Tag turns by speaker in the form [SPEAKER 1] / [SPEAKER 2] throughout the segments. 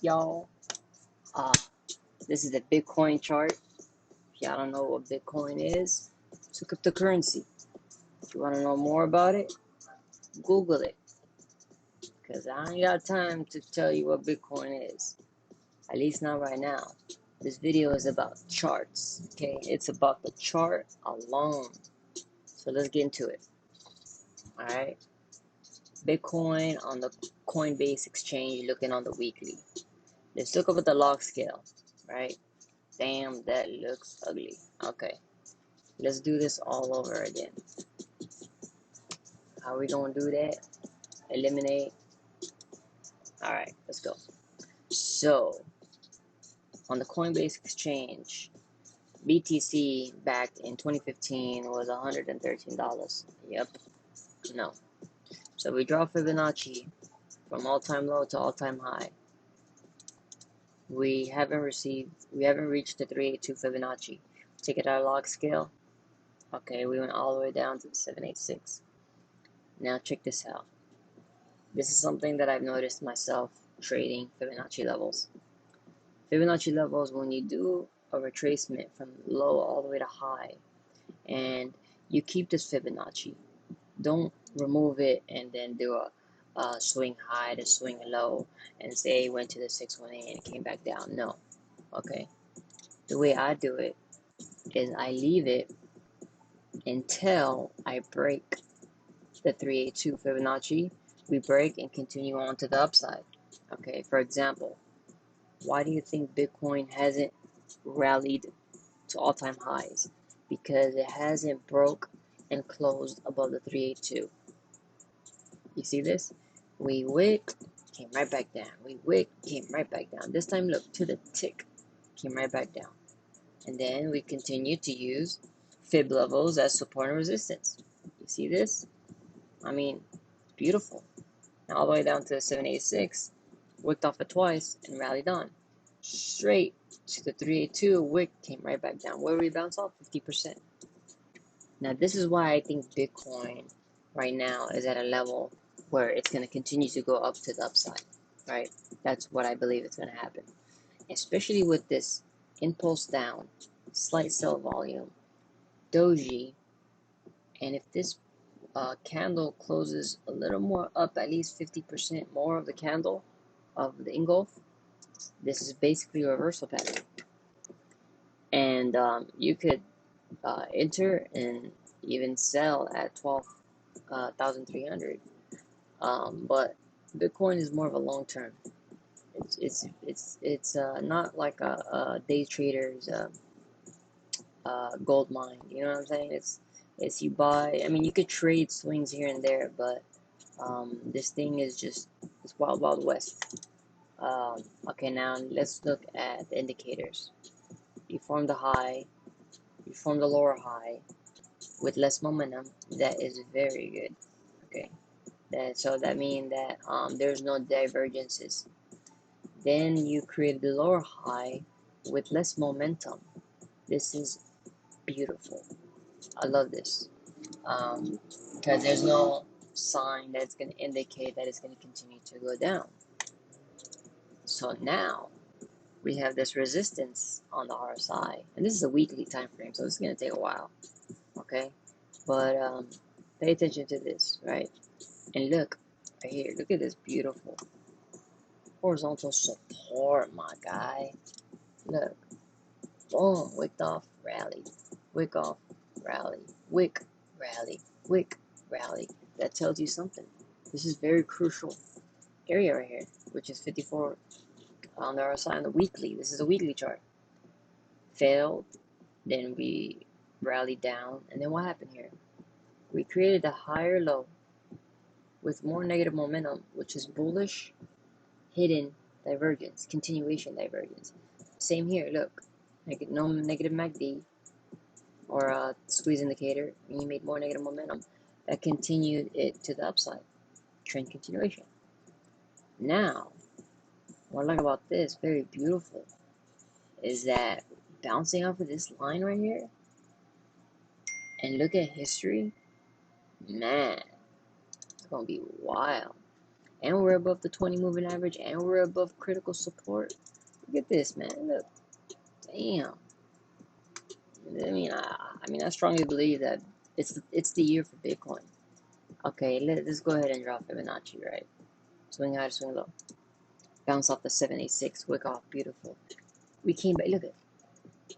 [SPEAKER 1] y'all? Uh, this is the Bitcoin chart. If y'all don't know what Bitcoin is, it's a cryptocurrency. If you want to know more about it, Google it. Because I ain't got time to tell you what Bitcoin is. At least not right now. This video is about charts. Okay, it's about the chart alone. So let's get into it. Alright. Bitcoin on the Coinbase exchange, looking on the weekly. Let's look up at the log scale, right? Damn, that looks ugly. Okay, let's do this all over again. How are we gonna do that? Eliminate. Alright, let's go. So, on the Coinbase exchange, BTC backed in 2015 was $113. Yep, no. So we draw Fibonacci from all-time low to all-time high. We haven't reached the 382 Fibonacci. Take it out of log scale. Okay, we went all the way down to the 786. Now check this out. This is something that I've noticed myself trading Fibonacci levels. Fibonacci levels, when you do a retracement from low all the way to high, and you keep this Fibonacci, don't remove it and then do a swing high to swing low and say it went to the 618 and it came back down. No. Okay. The way I do it is I leave it until I break the 382 Fibonacci. We break and continue on to the upside. Okay, for example, why do you think Bitcoin hasn't rallied to all-time highs? Because it hasn't broke and closed above the 382. You see this? We wick, came right back down. We wick, came right back down. This time, look, to the tick, came right back down. And then we continue to use fib levels as support and resistance. You see this? I mean, it's beautiful. Now all the way down to the 786, wicked off it twice and rallied on. Straight to the 382, wick came right back down. Where did we bounce off? 50%. Now this is why I think Bitcoin right now is at a level where it's going to continue to go up to the upside, right? That's what I believe is going to happen. Especially with this impulse down, slight sell volume, doji, and if this candle closes a little more up, at least 50% more of the candle of the engulf, this is basically a reversal pattern. And you could enter and even sell at 12,300. But Bitcoin is more of a long term. It's not like a day trader's gold mine. You know what I'm saying? It's you buy. I mean, you could trade swings here and there, but this thing is just it's wild, wild west. Okay, now let's look at the indicators. You form the high, you form the lower high with less momentum. That is very good. Okay, so that means that there's no divergences. Then you create the lower high with less momentum. This is beautiful. I love this because there's no sign that's going to indicate that it's going to continue to go down. So now we have this resistance on the RSI, and this is a weekly time frame, so it's going to take a while. Okay, but pay attention to this, right? And look right here. Look at this beautiful horizontal support, my guy. Look, boom, wicked off, rally, wick off, rally, wick, rally, wick, rally. That tells you something. This is very crucial area right here, which is 54 on the RSI on the weekly. This is a weekly chart. Failed, then we rallied down, and then what happened here? We created a higher low with more negative momentum, which is bullish, hidden divergence, continuation divergence. Same here, look, no negative MACD or a squeeze indicator, and you made more negative momentum. That continued it to the upside, trend continuation. Now, what I like about this, very beautiful, is that bouncing off of this line right here, and look at history, man, it's gonna be wild. And we're above the 20 moving average, and we're above critical support. Look at this, man. Look, damn. I strongly believe that it's the year for Bitcoin. Okay, let's go ahead and draw Fibonacci, right? Swing high, swing low. Bounce off the 786, wick off, beautiful. We came back, look at it.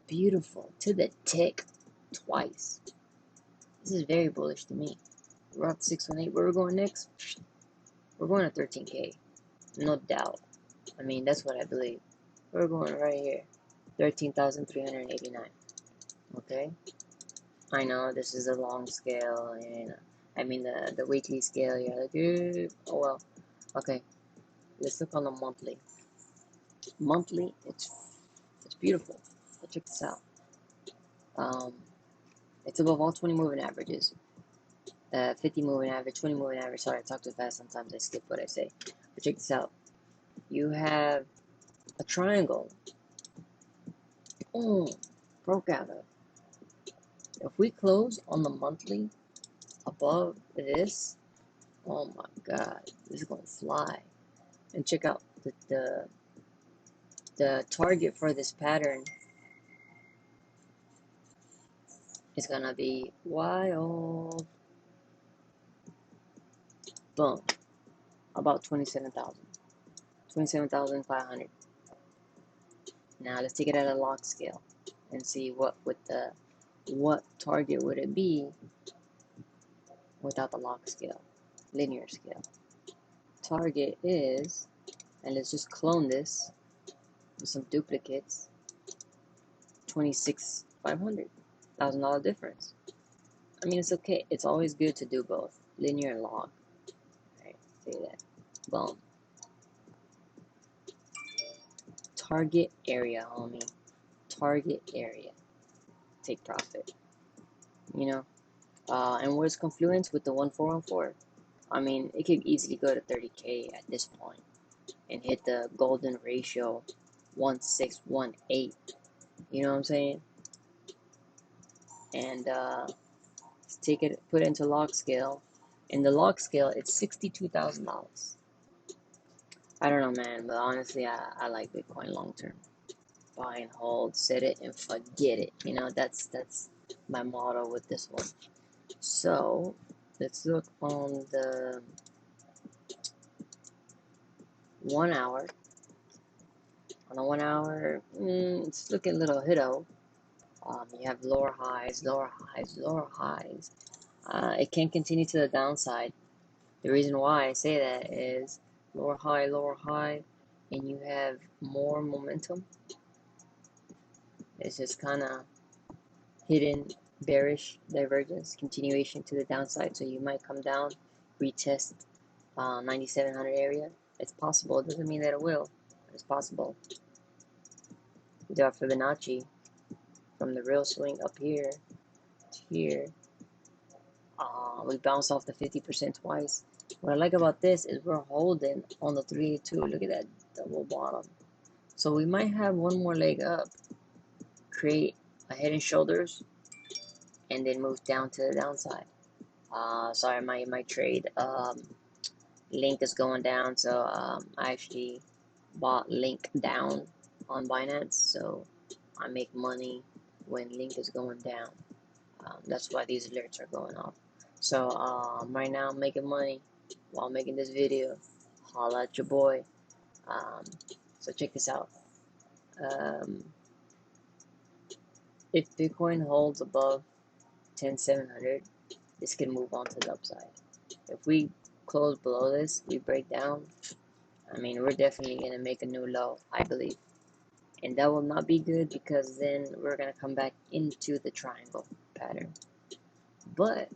[SPEAKER 1] Beautiful, to the tick, twice. This is very bullish to me. We're up 618, where we're going next? We're going to 13K, no doubt. I mean, that's what I believe. We're going right here, 13,389, okay? I know this is a long scale, and I mean the weekly scale, you're like, oh well. Okay, let's look on the monthly. Monthly, it's beautiful. But check this out. It's above all 20 moving averages. 50 moving average, 20 moving average. Sorry, I talk too fast. Sometimes I skip what I say. But check this out. You have a triangle. Broke out of. If we close on the monthly above this, oh my God, this is gonna fly. And check out the target for this pattern is gonna be wild. Boom. About 27,000. 27,500. Now let's take it at a log scale and see what target would it be without the log scale, linear scale. Target is, and let's just clone this with some duplicates, 26,500, $1,000 difference. I mean, it's okay. It's always good to do both, linear and log. Right, say that. Boom. Target area, homie. Target area. Take profit. You know? And where's confluence with the 1414? I mean, it could easily go to 30K at this point and hit the golden ratio 1618. You know what I'm saying? And take it, put it into log scale. In the log scale, it's $62,000. I don't know, man, but honestly, I like Bitcoin long term. Buy and hold, set it and forget it. You know, that's my motto with this one. So let's look on the 1 hour. On the 1 hour, it's looking a little hiddo. You have lower highs, lower highs, lower highs. It can continue to the downside. The reason why I say that is lower high, and you have more momentum. It's just kind of hidden bearish divergence, continuation to the downside. So you might come down, retest 9,700 area. It's possible. It doesn't mean that it will. It's possible. We got Fibonacci from the real swing up here to here. We bounce off the 50% twice. What I like about this is we're holding on the 382. Look at that double bottom. So we might have one more leg up, create a head and shoulders, and then move down to the downside. Sorry, my trade link is going down, so I actually bought link down on Binance, so I make money when link is going down. That's why these alerts are going off. So right now I'm making money while making this video. Holla at your boy. So check this out. If Bitcoin holds above 10,700, this can move on to the upside. If we close below this, we break down, I mean, we're definitely going to make a new low, I believe. And that will not be good because then we're going to come back into the triangle pattern. But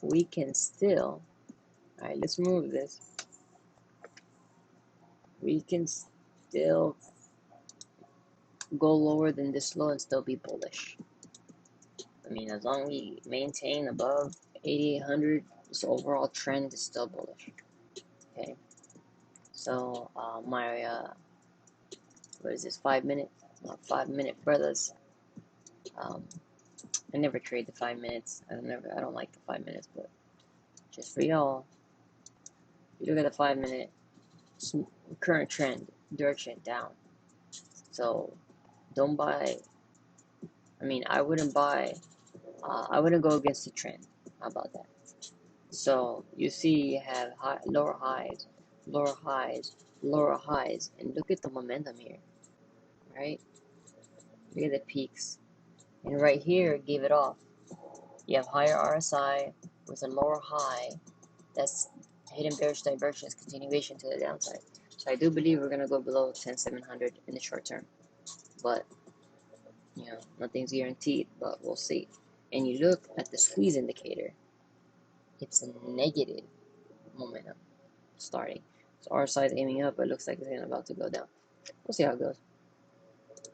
[SPEAKER 1] we can still, alright, let's remove this. We can still go lower than this low and still be bullish. I mean, as long as we maintain above 8,800, this overall trend is still bullish. Okay. So, what is this, 5 minute? 5 minute brothers. I never trade the 5 minutes. I don't like the 5 minutes, but just for y'all. You look at the 5-minute current trend direction down. So don't buy. I mean, I wouldn't buy. I wouldn't go against the trend. How about that? So you see, you have lower highs, lower highs, lower highs, and look at the momentum here, right? Look at the peaks, and right here, give it off. You have higher RSI with a lower high. That's hidden bearish divergence, continuation to the downside. So I do believe we're gonna go below 10,700 in the short term, but nothing's guaranteed. But we'll see. And you look at the squeeze indicator; it's a negative momentum starting. So RSI is aiming up, but it looks like it's about to go down. We'll see how it goes.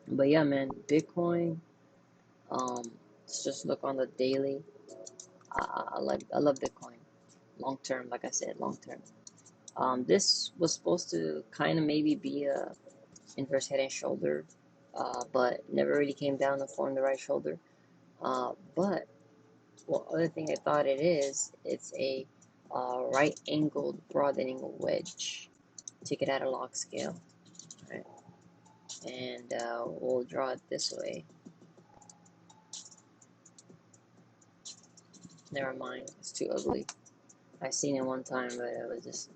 [SPEAKER 1] But yeah, man, Bitcoin. Let's just look on the daily. I love Bitcoin. Long term, like I said, long term. This was supposed to kind of maybe be a inverse head and shoulder, but never really came down to form the right shoulder. But other thing I thought it's a right angled broadening wedge. Take it at a log scale, right? And we'll draw it this way. Never mind, it's too ugly. I seen it one time, but it was just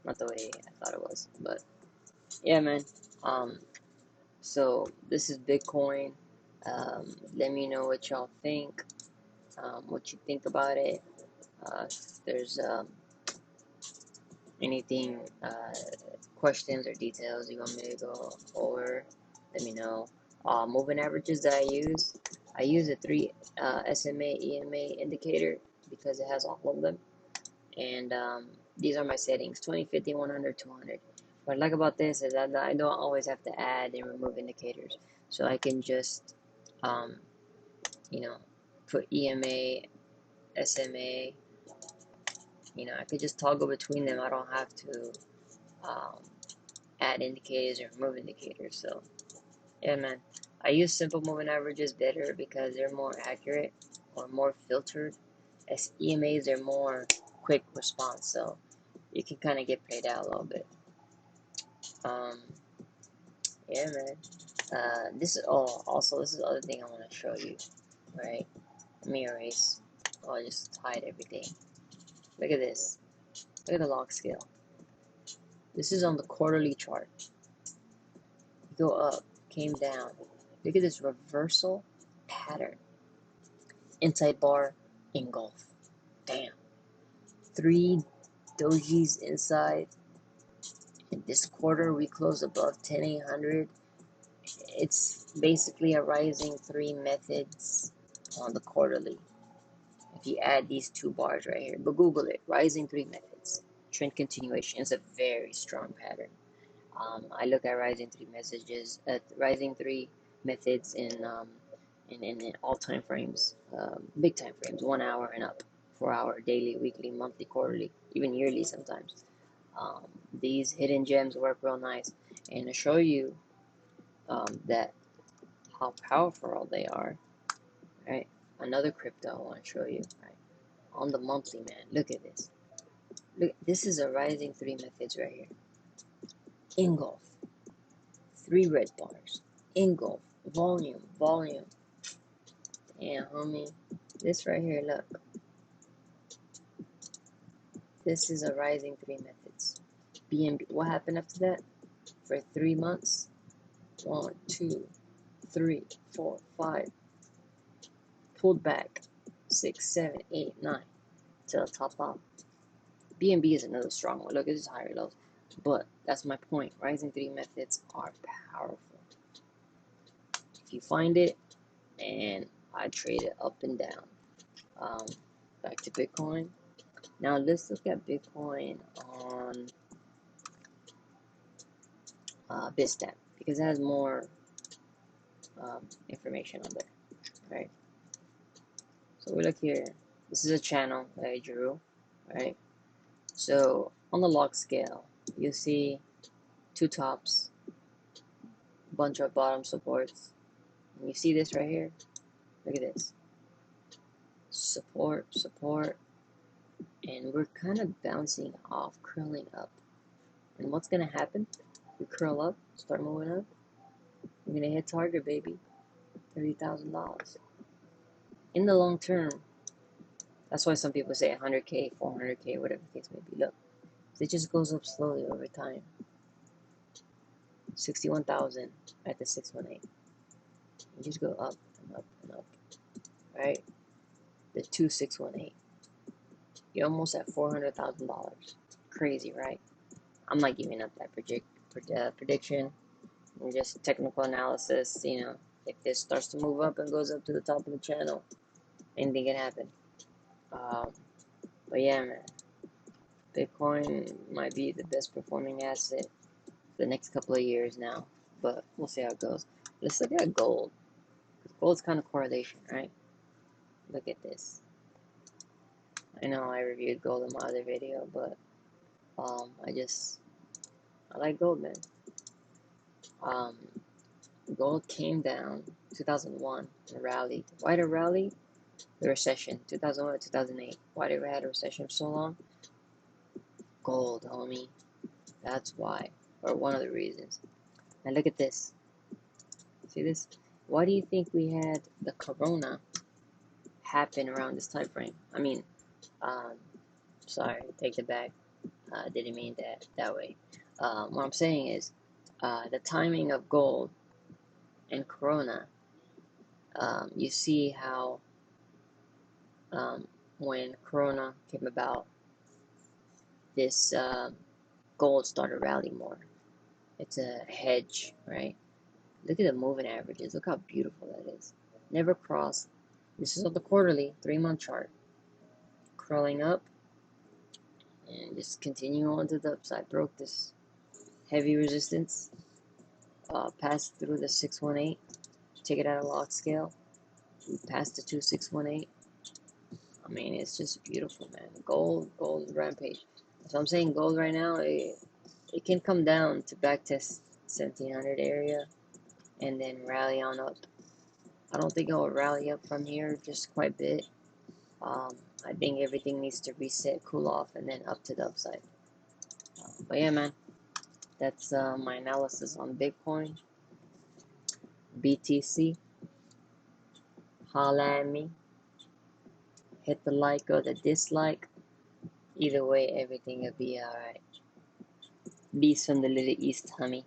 [SPEAKER 1] not the way I thought it was. But yeah, man. So this is Bitcoin. Let me know what y'all think. What you think about it. If there's anything, questions or details you want me to go over, let me know. Moving averages that I use a 3 SMA EMA indicator because it has all of them. And these are my settings: 20, 50, 100, 200. What I like about this is that I don't always have to add and remove indicators, so I can just put EMA, SMA. I could just toggle between them. I don't have to add indicators or remove indicators. So yeah, man, I use simple moving averages better because they're more accurate or more filtered. As EMAs are more quick response, so you can kind of get paid out a little bit. Yeah, man. This is also this is the other thing I want to show you, right? Let me erase. I just hide everything. Look at this. Look at the log scale. This is on the quarterly chart. You go up, came down. Look at this reversal pattern. Inside bar, engulf. Damn. 3 dojis inside. In this quarter, we closed above 10,800. It's basically a rising 3 methods on the quarterly. If you add these 2 bars right here, but Google it, rising 3 methods. Trend continuation is a very strong pattern. I look at rising 3 messages, rising 3 methods in all time frames, big time frames, 1 hour and up, 4 hour, daily, weekly, monthly, quarterly, even yearly sometimes. These hidden gems work real nice, and to show you that how powerful they are, right? Another crypto I want to show you, right? On the monthly, man, look at this. Look, this is a rising 3 methods right here. Engulf, 3 red bars. Engulf, volume, volume. Damn, homie. This right here, look. This is a rising 3 methods. BNB. What happened after that? For 3 months? 1, 2, 3, 4, 5. Pulled back. 6, 7, 8, 9. Till the top out. BNB is another strong one. Look, it's higher lows. But that's my point. Rising 3 methods are powerful. If you find it, and I trade it up and down. Back to Bitcoin. Now let's look at Bitcoin on Bitstamp because it has more information on there, right? So we look here. This is a channel that I drew, right? So on the log scale, you see 2 tops, bunch of bottom supports. And you see this right here? Look at this. Support, support, and we're kind of bouncing off, curling up. And what's gonna happen? We curl up, start moving up. We're gonna hit target, baby. $30,000 in the long term. That's why some people say 100K, 400K, whatever the case may be. Look, it just goes up slowly over time. 61,000 at the 618. You just go up and up and up, right? The 2618. You're almost at $400,000. Crazy, right? I'm not giving up that prediction. Just technical analysis. If this starts to move up and goes up to the top of the channel, anything can happen. But yeah, man, Bitcoin might be the best performing asset for the next couple of years now, but we'll see how it goes. Let's look at gold. Gold's kind of correlation, right? Look at this. I know I reviewed gold in my other video, but I like gold, man. Gold came down 2001 and rallied. Why did it rally? The recession, 2001 to 2008. Why did we have a recession for so long? Gold, homie. That's why, or one of the reasons. Now look at this. See this? Why do you think we had the corona happen around this time frame? I mean, sorry, take it back. Didn't mean that way. What I'm saying is, the timing of gold and corona. You see how when corona came about, this gold started rallying more. It's a hedge, right? Look at the moving averages. Look how beautiful that is. Never cross. This is on the quarterly 3-month chart. Curling up and just continue on to the upside. Broke this heavy resistance. Passed through the 618. Take it out of log scale. We passed the 2618. I mean, it's just beautiful, man. Gold rampage. So I'm saying gold right now, it can come down to back test 1700 area and then rally on up. I don't think it'll rally up from here just quite a bit. I think everything needs to reset, cool off, and then up to the upside. But yeah, man, that's my analysis on Bitcoin. BTC, holla at me. Hit the like or the dislike. Either way, everything will be alright. Beast from the Little East, homie.